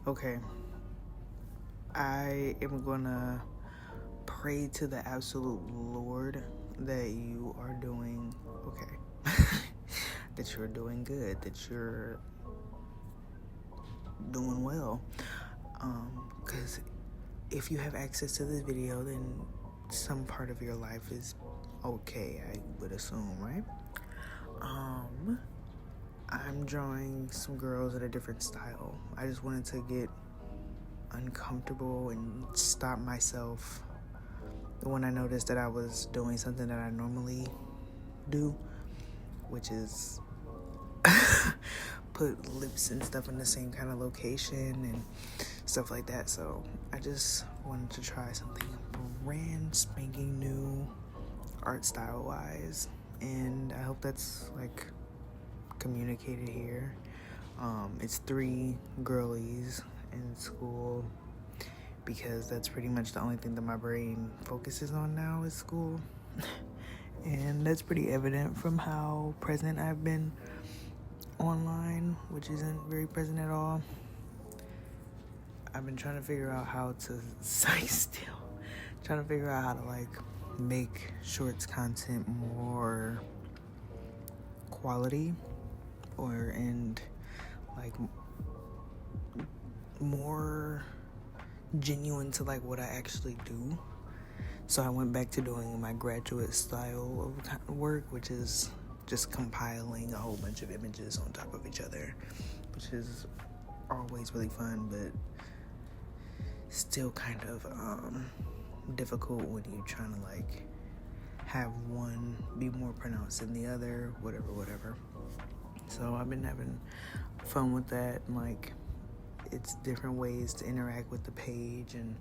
Okay, I am gonna pray to the absolute Lord that you are doing okay. That you're doing good, that you're doing well. Because if you have access to this video, then some part of your life is okay, I would assume, right? I'm drawing some girls at a different style. I just wanted to get uncomfortable and stop myself when I noticed that I was doing something that I normally do, which is put lips and stuff in the same kind of location and stuff like that. So I just wanted to try something brand spanking new art style wise, and I hope that's like communicated here. It's 3 girlies in school because that's pretty much the only thing that my brain focuses on now is school. And that's pretty evident from how present I've been online, which isn't very present at all. I've been trying to figure out how to trying to figure out how to like make shorts content more quality and like more genuine to like what I actually do. So I went back to doing my graduate style of work, which is just compiling a whole bunch of images on top of each other, which is always really fun, but still kind of difficult when you're trying to like have one be more pronounced than the other, whatever. So I've been having fun with that, and like it's different ways to interact with the page, and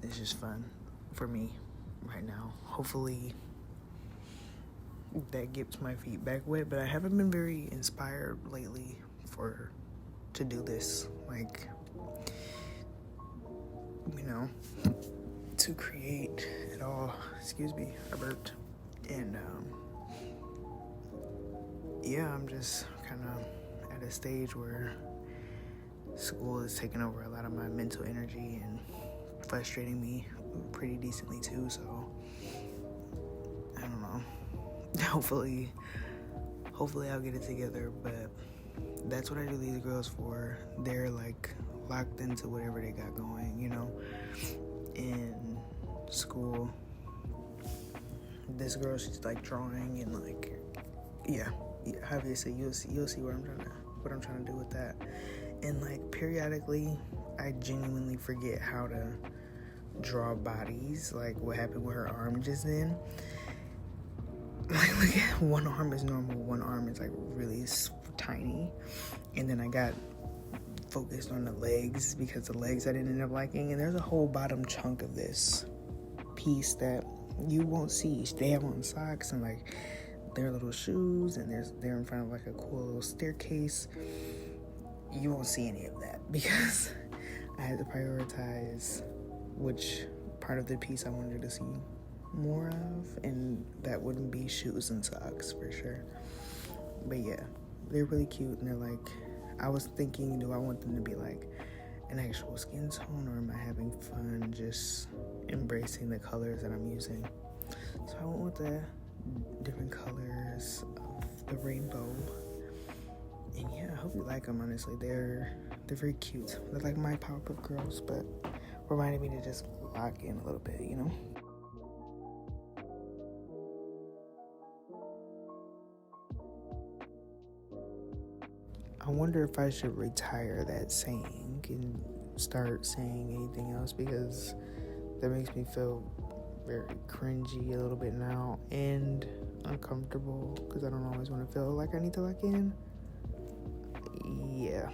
it's just fun for me right now. Hopefully that gets my feet back wet, but I haven't been very inspired lately to do this, like, you know, to create at all. Excuse me, I burped. And yeah, I'm just kind of at a stage where school is taking over a lot of my mental energy and frustrating me pretty decently too, so I don't know. Hopefully I'll get it together, but that's what I do these girls for. They're like locked into whatever they got going, you know. In school, this girl, she's like drawing and like, yeah, obviously you'll see what I'm trying to do with that. And like periodically, I genuinely forget how to draw bodies, like what happened with her arm just then. Like, look at, one arm is normal, one arm is like really tiny, and then I got focused on the legs because the legs I didn't end up liking, and there's a whole bottom chunk of this piece that you won't see. They have on socks and like their little shoes, and they're in front of like a cool little staircase. You won't see any of that because I had to prioritize which part of the piece I wanted to see more of, and that wouldn't be shoes and socks for sure. But yeah, they're really cute, and they're like, I was thinking, do I want them to be like an actual skin tone, or am I having fun just embracing the colors that I'm using? So I went with the different colors of the rainbow, and yeah, I hope you like them. Honestly, they're very cute. They're like my Powerpuff Girls, but reminded me to just lock in a little bit, you know. I wonder if I should retire that saying and start saying anything else, because that makes me feel very cringy a little bit now and uncomfortable because I don't always want to feel like I need to lock in. Yeah.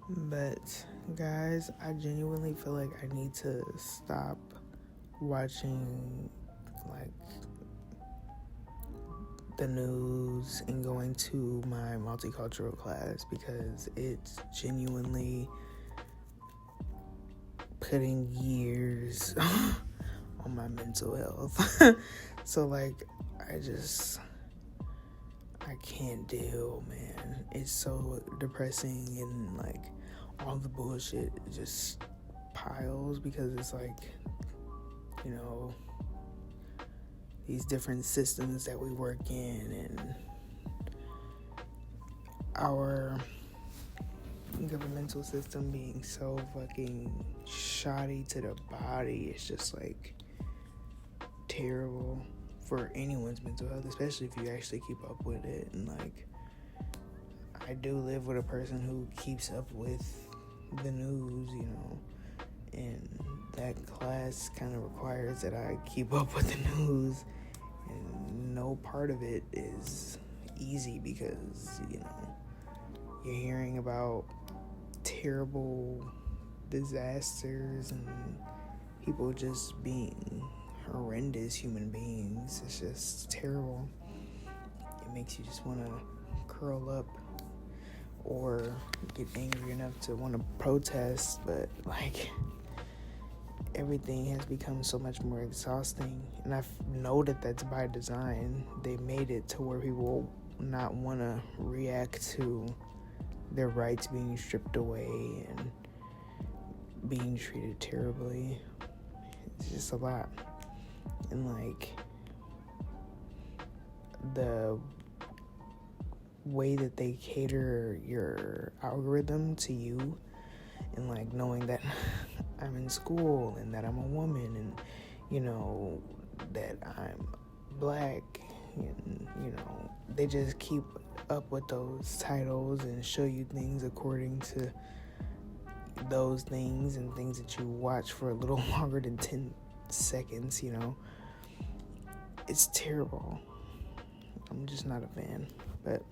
But guys, I genuinely feel like I need to stop watching like the news and going to my multicultural class, because it's genuinely putting years on my mental health. So like I can't deal, man. It's so depressing, and like all the bullshit just piles, because it's like, you know, these different systems that we work in, and our governmental system being so fucking shoddy to the body. It's just like terrible for anyone's mental health, especially if you actually keep up with it. And like, I do live with a person who keeps up with the news, you know, and that class kind of requires that I keep up with the news, and no part of it is easy, because, you know, you're hearing about terrible disasters and people just being horrendous human beings. It's just terrible. It makes you just want to curl up or get angry enough to want to protest, but like, everything has become so much more exhausting, and I know that that's by design. They made it to where people will not want to react to their rights being stripped away and being treated terribly. It's just a lot. And like, the way that they cater your algorithm to you, and like knowing that I'm in school and that I'm a woman, and you know that I'm black, and you know, they just keep up with those titles and show you things according to those things, and things that you watch for a little longer than 10 seconds, you know. It's terrible. I'm just not a fan, but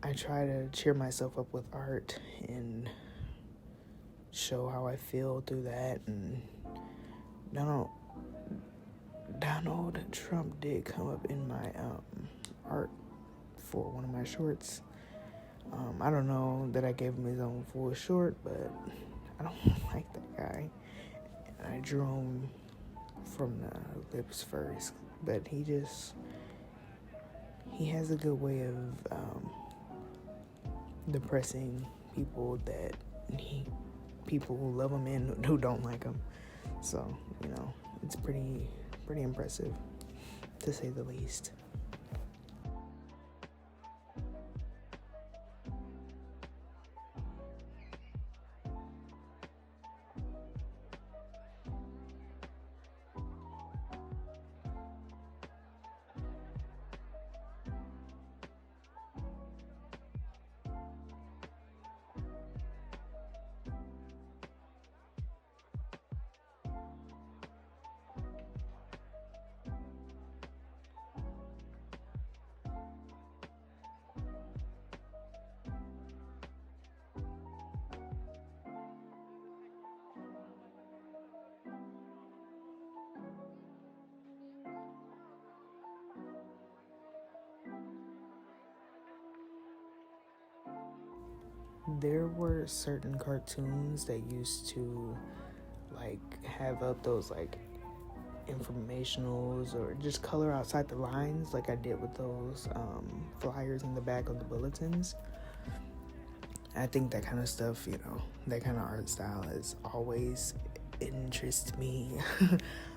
I try to cheer myself up with art and show how I feel through that. And Donald Trump did come up in my art for one of my shorts. I don't know that I gave him his own full short, but I don't like that guy. And I drew him from the lips first, but he has a good way of depressing people that people who love him and who don't like him. So, you know, it's pretty impressive, to say the least. There were certain cartoons that used to like have up those like informationals, or just color outside the lines, like I did with those flyers in the back of the bulletins. I think that kind of stuff, you know, that kind of art style has always interested me.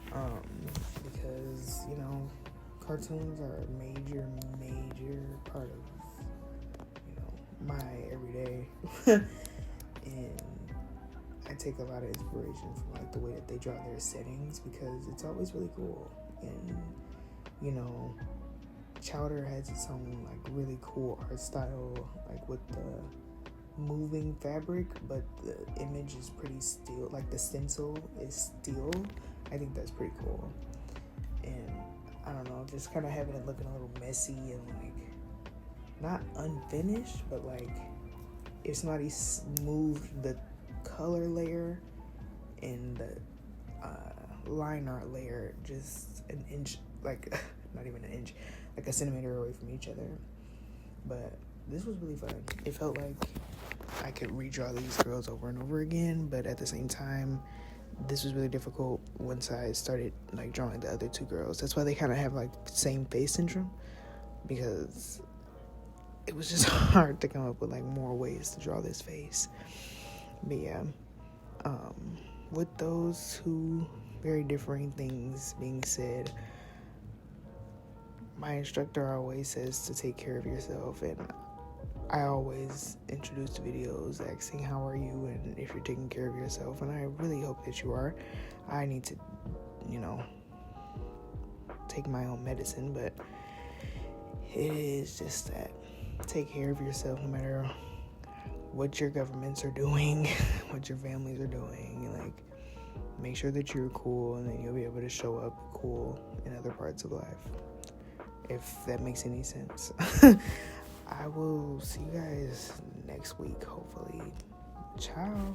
Because, you know, cartoons are a major part of, you know, my everyday. And I take a lot of inspiration from like the way that they draw their settings, because it's always really cool. And, you know, Chowder has its own like really cool art style, like with the moving fabric, but the image is pretty still, like the stencil is still. I think that's pretty cool. And I don't know, just kind of having it looking a little messy and like not unfinished, but like if somebody smoothed the color layer and the line art layer just an inch, like not even an inch, like a centimeter away from each other. But this was really fun. It felt like I could redraw these girls over and over again, but at the same time, this was really difficult once I started like drawing the other two girls. That's why they kind of have like same face syndrome, because it was just hard to come up with like more ways to draw this face. But yeah, with those two very differing things being said, my instructor always says to take care of yourself, and I always introduce the videos asking how are you and if you're taking care of yourself, and I really hope that you are. I need to, take my own medicine, but it is just that take care of yourself no matter what your governments are doing, what your families are doing. Like, make sure that you're cool, and then you'll be able to show up cool in other parts of life, if that makes any sense. I will see you guys next week, hopefully. Ciao.